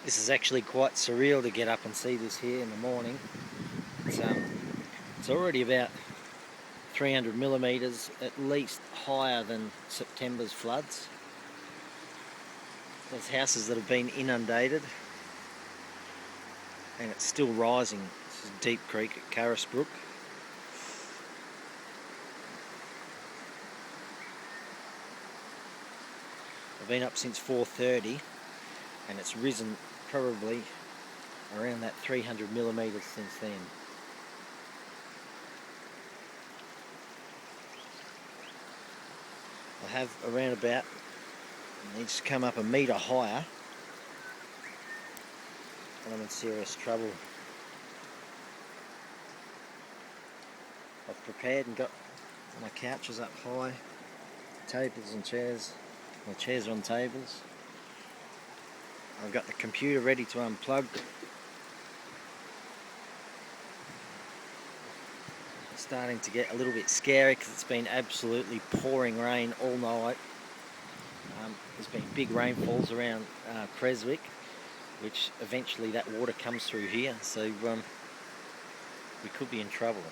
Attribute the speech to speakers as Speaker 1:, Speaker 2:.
Speaker 1: This is actually quite surreal to get up and see this here in the morning. It's already about 300 millimetres, at least higher than September's floods. There's houses that have been inundated, and it's still rising. This is Deep Creek at Carisbrook. I've been up since 4:30, and it's risen probably around that 300 millimetres since then. I have around about, it needs to come up a metre higher, and I'm in serious trouble. I've prepared and got my couches up high, tables and chairs. My chairs are on tables. I've got the computer ready to unplug. It's starting to get a little bit scary because it's been absolutely pouring rain all night. There's been big rainfalls around Carisbrook, which eventually that water comes through here, so we could be in trouble.